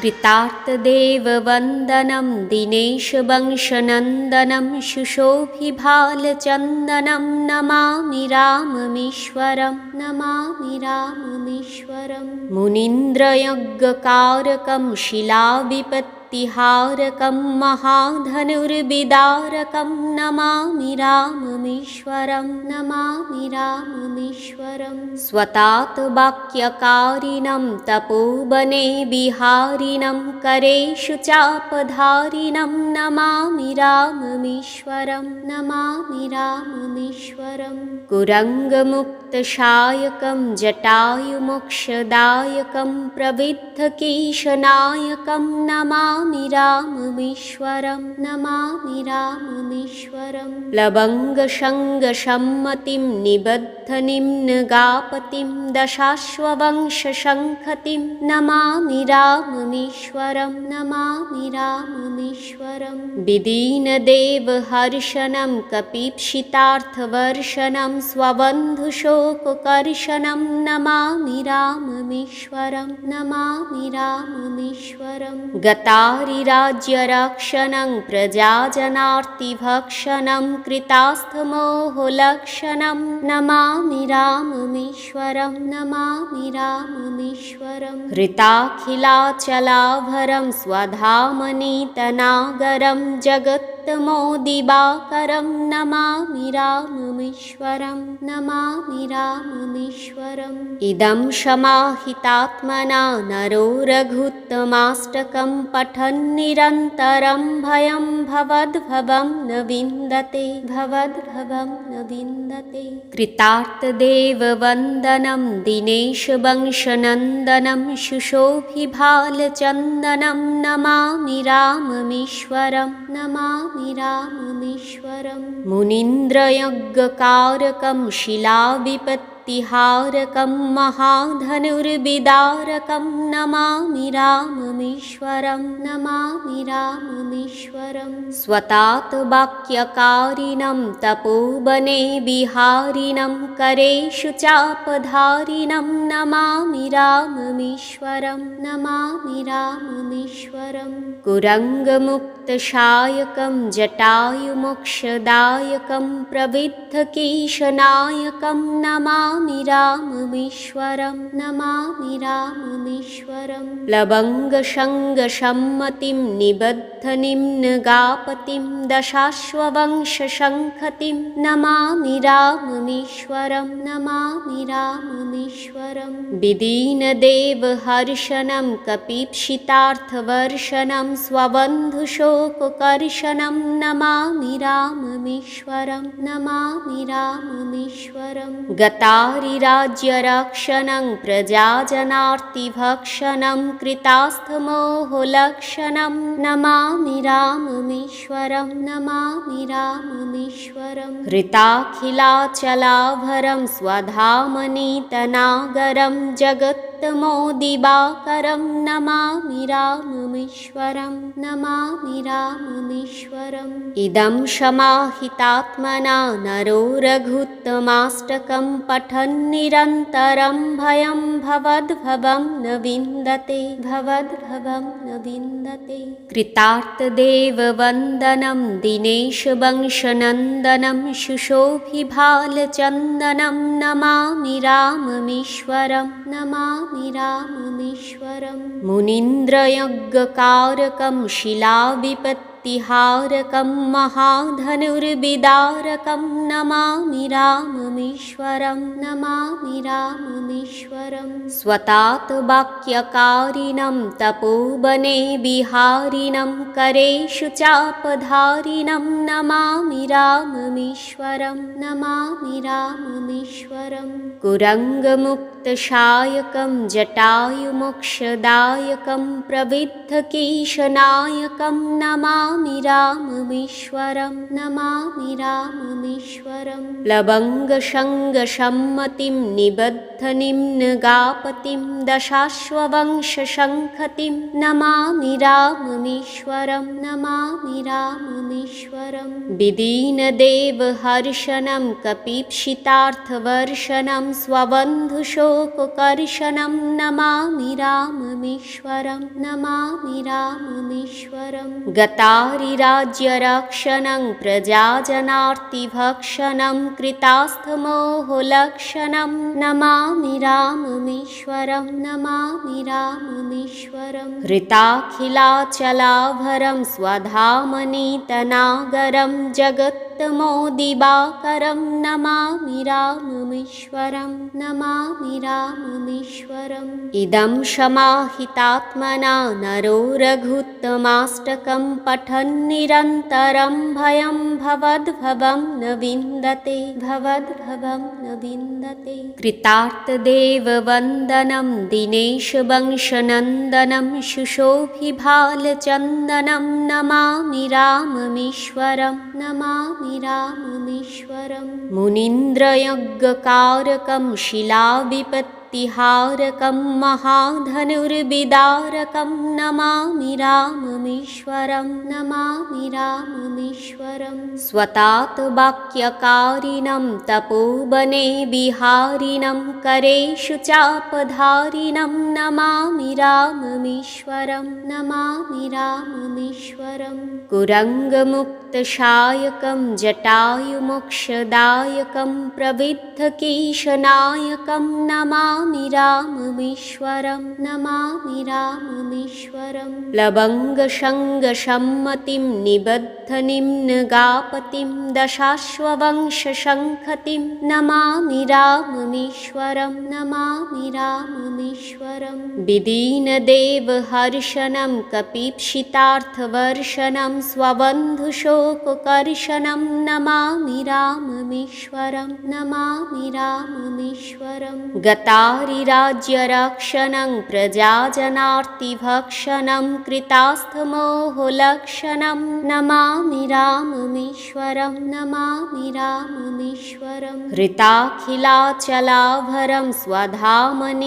कृतार्थदेववन्दनं दिनेशवंशनन्दनं शुशोभिभालचन्दनं नमामि राममीश्वरं नमामि राममीश्वरं मुनीन्द्रयज्ञकारकं शिलाविपत्तिहारकं महाधनुर्विदारकं नमामि राममीश्वरं नमामि राममीश्वरं स्वतात् वाक्यकारिणं तपोवने विहारिणं करेषु चापधारिणं नमामि राममीश्वरं नमामि राममीश्वरं कुरङ्गमुक्तशायकं जटायुमोक्षदायकं प्रविद्धकीशनायकं नमामि राममीश्वरं नमामि राममीश्वरं प्लवङ्गशङ्गसम्मतिं निबद्धनिम्नगापतिं दशाश्ववंशशङ्खतिं नमामि राममीश्वरं नमामि राममीश्वरं विदीनदेवहर्षणं कपीप्सितार्थवर्षणं स्वबन्धुशोककर्षणं नमामि राममीश्वरं नमामि राममीश्वरं गतारिराज्यरक्षणं प्रजाजनार्तिभक्षणं कृतास्थमोहलक्षणं नमामि राममीश्वरं नमामि राममीश्वरं हृताखिलाचलाभरं स्वधामनीतनागरं जगत्तमोदिवाकरं नमामि राममीश्वरं नमामि राममीश्वरम् इदं समाहितात्मना नरो रघुत्तमाष्टकं पठन् निरन्तरं भयं भवद्भवं न विन्दते भवद्भवं न विन्दते कृतार्थदेववन्दनं दिनेशवंशनन्दनं शुशोभिभालचन्दनं नमामि राममीश्वरं नमामि राममीश्वरं मुनीन्द्रयज्ञकारकं शिलाविपत्तिहारकं महाधनुर्विदारकं नमामि राममीश्वरं नमामि राममीश्वरं स्वतात् वाक्यकारिणं तपोवने विहारिणं करेषु चापधारिणं नमामि राममीश्वरं नमामि राममीश्वरं कुरङ्गमुक्तशायकं जटायुमोक्षदायकं प्रविद्धकीशनायकं नमामि राममीश्वरं नमामि राममीश्वरं प्लवङ्गशङ्गसम्मतिं निबद्धनिम्नगापतिं दशाश्ववंशशङ्खतिं नमामि राममीश्वरं नमामि राममीश्वरं विदीनदेवहर्षणं कपीप्सितार्थवर्षणं स्वबन्धुशोककर्षणं नमामि राममीश्वरं नमामि राममीश्वरं गतारिराज्यरक्षणं प्रजाजनार्तिभक्षणं कृतास्थमोहलक्षणं नमामि राममीश्वरं नमामि राममीश्वरं हृताखिलाचलाभरं स्वधामनीतनागरं जगत्तमोदिवाकरं नमामि राममीश्वरं नमामि राममीश्वरम् इदं समाहितात्मना नरो रघुत्तमाष्टकं पठन् निरन्तरं भयं भवद्भवं न विन्दते भवद्भवं न विन्दते कृतार्थदेववन्दनं दिनेशवंशनन्दनं शुशोभिभालचन्दनं नमामि राममीश्वरं नमामि राममीश्वरं मुनीन्द्रयज्ञकारकं शिलाविपत्तिहारकं महाधनुर्विदारकं नमामि राममीश्वरं नमामि राममीश्वरं स्वतात् वाक्यकारिणं तपोवने विहारिणं करेषु चापधारिणं नमामि राममीश्वरं नमामि राममीश्वरं कुरङ्गमुक्तशायकं जटायुमोक्षदायकं प्रविद्धकीशनायकं नमामि राममीश्वरं नमामि राममीश्वरं प्लवङ्गशङ्गसम्मतिं निबद्धनिम्नगापतिं दशाश्ववंशशङ्खतिं नमामि राममीश्वरं नमामि राममीश्वरं विदीनदेवहर्षणं कपीप्सितार्थवर्षणं स्वबन्धुशोककर्षणं शोककर्षणं नमामि राममीश्वरं नमामि राममीश्वरं गतारिराज्यरक्षणं प्रजाजनार्तिभक्षणं कृतास्थमोहलक्षणं नमामि राममीश्वरं नमामि राममीश्वरं हृताखिलाचलाभरं स्वधामनीतनागरं जगत्तमोदिवाकरं नमामि राममीश्वरं नमामि राममीश्वरम् इदं समाहितात्मना नरो रघुत्तमाष्टकं पठन् निरन्तरं भयं भवद्भवं न विन्दते भवद्भवं न विन्दते कृतार्थदेववन्दनं दिनेशवंशनन्दनं शुशोभिभालचन्दनं नमामि राममीश्वरं नमामि राममीश्वरं मुनीन्द्रयज्ञकारकं शिलाविपत्तिहारकं महाधनुर्विदारकं नमामि राममीश्वरं नमामि राममीश्वरं स्वतात् वाक्यकारिणं तपोवने विहारिणं करेषु चापधारिणं नमामि राममीश्वरं नमामि राममीश्वरं कुरङ्गमुक्तशायकं जटायुमोक्षदायकं प्रविद्धकीशनायकं नमामि राममीश्वरं नमामि राममीश्वरं प्लवङ्गशङ्गसम्मतिं निबद्धनिम्नगापतिं दशाश्ववंशशङ्खतिं नमामि राममीश्वरं नमामि राममीश्वरं विदीनदेवहर्षणं कपीप्सितार्थवर्षणं स्वबन्धुशोककर्षणं नमामि राममीश्वरं नमामि राममीश्वरं गतारिराज्यरक्षणं प्रजाजनार्तिभक्षणं कृतास्थमोहलक्षणं नमामि राममीश्वरं नमामि राममीश्वरं हृताखिलाचलाभरं स्वधामनीतनागरं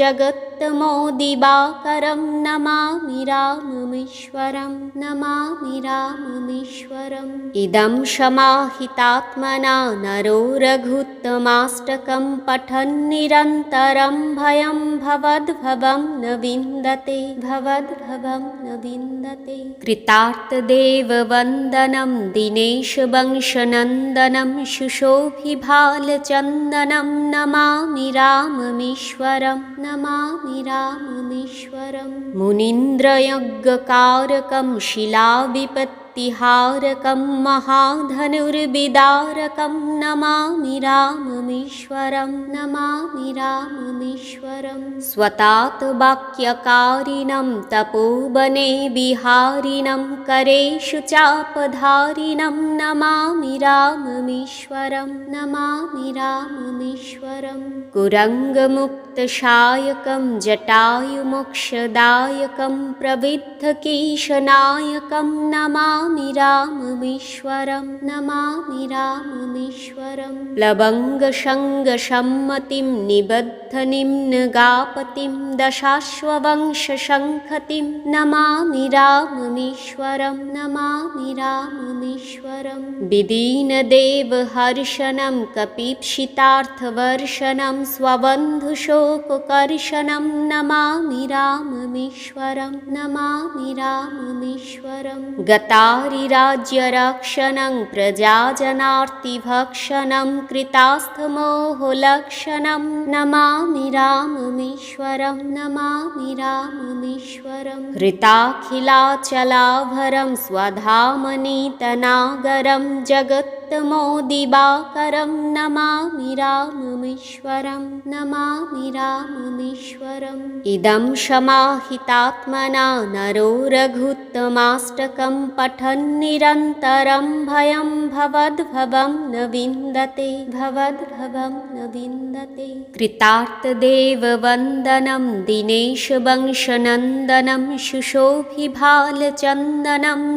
जगत्तमोदिवाकरं नमामि राममीश्वरं नमामि राममीश्वरम् इदं समाहितात्मना नरो रघुत्तमाष्टकं पठन् निरन्तरं भयं भवद्भवं न विन्दते भवद्भवं न विन्दते कृतार्थदेववन्दनं दिनेशवंशनन्दनं शुशोभिभालचन्दनं नमामि राममीश्वरं नमामि राममीश्वरं मुनीन्द्रयज्ञकारकं शिलाविपत्तिहारकं महाधनुर्विदारकं नमामि राममीश्वरं नमामि राममीश्वरं स्वतात् वाक्यकारिणं तपोवने विहारिणं करेषु चापधारिणं नमामि राममीश्वरं नमामि राममीश्वरं कुरङ्गमुक्तशायकं जटायुमोक्षदायकं प्रविद्धकीशनायकं नमामि राममीश्वरं नमामि राममीश्वरं प्लवङ्गशङ्गसम्मतिं निबद्धनिम्नगापतिं दशाश्ववंशशङ्खतिं नमामि राममीश्वरं नमामि राममीश्वरं विदीनदेवहर्षणं कपीप्सितार्थवर्षणं स्वबन्धुशोककर्षणं नमामि राममीश्वरं नमामि राममीश्वरं गतारिराज्यरक्षणं प्रजाजनार्तिभक्षणं कृतास्थमोहलक्षणं नमामि राममीश्वरं नमामि राममीश्वरं हृताखिलाचलाभरं स्वधामनीतनागरं जगत्तमोदिवाकरं नमामि राममीश्वरं नमामि राममीश्वरम् इदं समाहितात्मना नरो रघुत्तमाष्टकं पठन् निरन्तरं भयं भवद्भवं न विन्दते भवद्भवं न विन्दते कृतार्थदेववन्दनं दिनेशवंशनन्दनं शुशोभिभालचन्दनं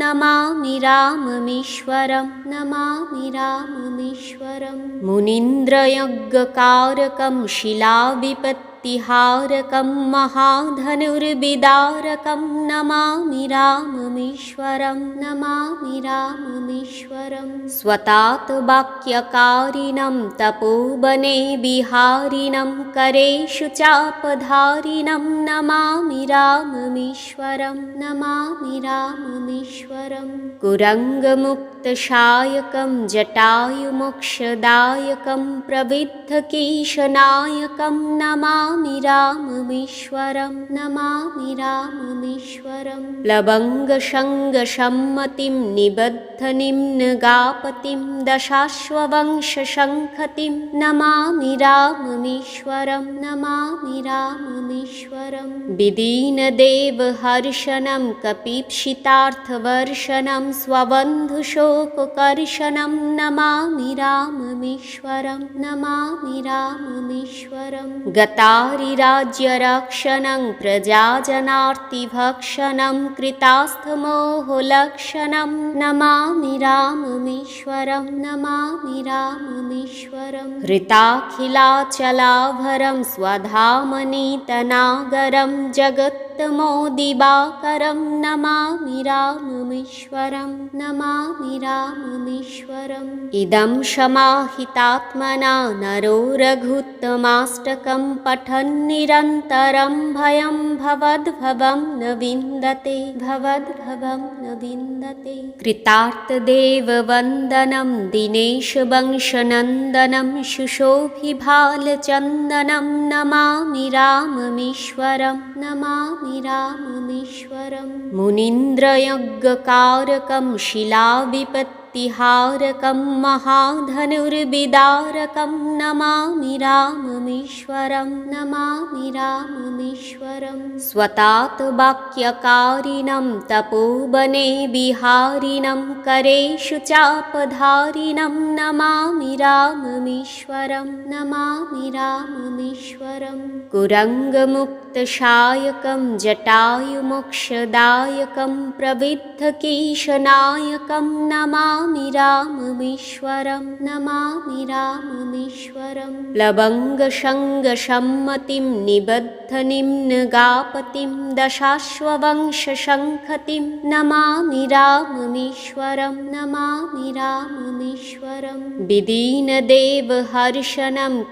नमामि राममीश्वरं नमामि राममीश्वरं मुनीन्द्रयज्ञकारकं शिलाविपत्तिहारकं प्राप्तिहारकं महाधनुर्विदारकं नमामि राममीश्वरं नमामि राममीश्वरं स्वतात् वाक्यकारिणं तपोवने विहारिणं करेषु चापधारिणं नमामि राममीश्वरं नमामि राममीश्वरं कुरङ्गमुक्तशायकं जटायुमोक्षदायकं प्रविद्धकीशनायकं नमामि राममीश्वरं नमामि राममीश्वरं प्लवङ्गशङ्गसम्मतिं निबद्धनिम्नगापतिं दशाश्ववंशशङ्खतिं नमामि राममीश्वरं नमामि राममीश्वरं विदीनदेवहर्षणं कपीप्सितार्थवर्षणं स्वबन्धुशोककर्षणं नमामि राममीश्वरं नमामि राममीश्वरं गतारिराज्यरक्षणं प्रजाजनार्तिभक्षणं कृतास्थमोहलक्षणं नमामि राममीश्वरं नमामि राममीश्वरं हृताखिलाचलाभरं स्वधामनीतनागरं जगत्तमोदिवाकरं नमामि राममीश्वरं नमामि राममीश्वरम् इदं समाहितात्मना नरो रघुत्तमाष्टकं पठन् निरन्तरं भयं भवद्भवं न विन्दते भवद्भवं न विन्दते कृतार्थदेववन्दनं दिनेशवंशनन्दनं शुशोभिभालचन्दनं नमामि राममीश्वरं नमामि राममीश्वरं मुनीन्द्रयज्ञकारकं शिलाविपत्तिहारकं महाधनुर्विदारकं नमामि राममीश्वरं नमामि राममीश्वरं स्वतात् वाक्यकारिणं तपोवने विहारिणं करेषु चापधारिणं नमामि राममीश्वरं नमामि राममीश्वरं कुरङ्गमुक्तशायकं जटायुमोक्षदायकं प्रविद्धकीशनायकं नमामि राममीश्वरं नमामि राममीश्वरं प्लवङ्गशङ्गसम्मतिं निबद्धनिम्नगापतिं दशाश्ववंशशङ्खतिं नमामि राममीश्वरं नमामि राममीश्वरं विदीनदेवहर्षणं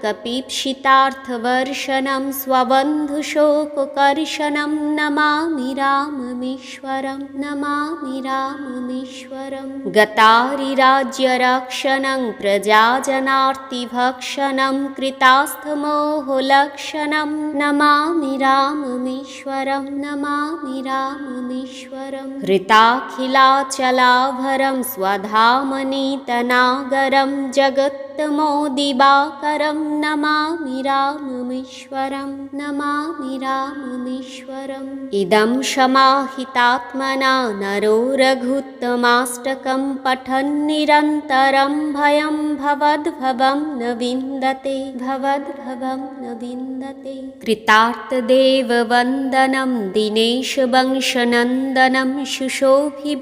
कपीप्सितार्थवर्षणं स्वबन्धुशोककर्षणं नमामि राममीश्वरं नमामि राममीश्वरं गतारिराज्यरक्षणं प्रजाजनार्तिभक्षणं कृतास्थमोहलक्षणं नमामि राममीश्वरं नमामि राममीश्वरं हृताखिलाचलाभरं स्वधामनीतनागरं जगत्तमोदिवाकरं नमामि राममीश्वरं नमामि राममीश्वरम् इदं समाहितात्मना नरो रघुत्तमाष्टकं पठन् निरन्तरं भयं भवद्भवं न विन्दते भवद्भवं न विन्दते कृतार्थदेववन्दनं दिनेशवंशनन्दनं शुशोभिभालचन्दनं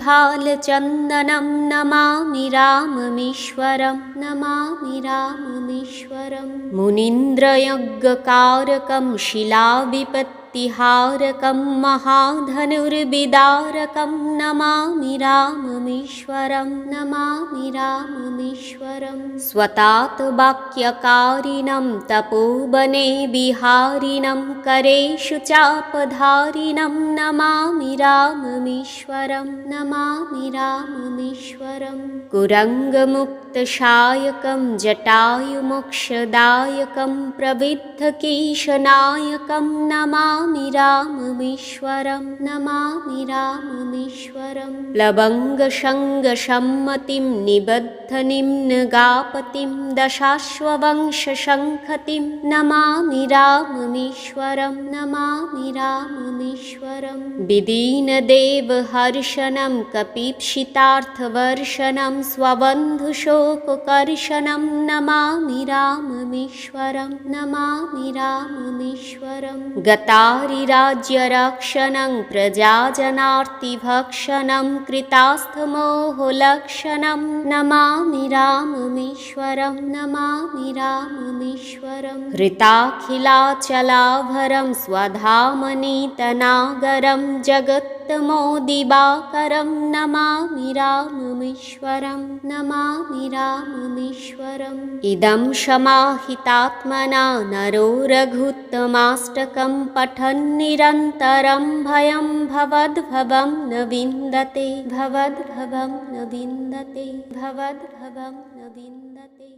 नमामि राममीश्वरं नमामि राममीश्वरं मुनीन्द्रयज्ञकारकं शिलाविपत्तिहारकं महाधनुर्विदारकं नमामि राममीश्वरं नमामि राममीश्वरं स्वतात् वाक्यकारिणं तपोवने विहारिणं करेषु चापधारिणं नमामि राममीश्वरं नमामि राममीश्वरं कुरङ्गमुक्तशायकं जटायुमोक्षदायकं प्रविद्धकीशनायकं नमामि राममीश्वरं नमामि राममीश्वरं प्लवङ्गशङ्गसम्मतिं निबद्धनिम्नगापतिं दशाश्ववंशशङ्खतिं नमामि राममीश्वरं नमामि राममीश्वरं विदीनदेवहर्षणं कपीप्सितार्थवर्षणं स्वबन्धुशोककर्षणं नमामि राममीश्वरं नमामि राममीश्वरं गता पारिराज्यरक्षणं प्रजाजनार्तिभक्षणं कृतास्थमोहलक्षणं नमामि राममीश्वरं नमामि राममीश्वरं हृताखिलाचलाभरं स्वधामनीतनागरं जगत्तमोदिवाकरं नमामि राममीश्वरं नमामि राममीश्वरम् इदं समाहितात्मना नरो रघुत्तमाष्टकं पठन् निरन्तरं भयं भवद्भवं न विन्दते भवद्भवं न विन्दते भवद्भवं न विन्दते।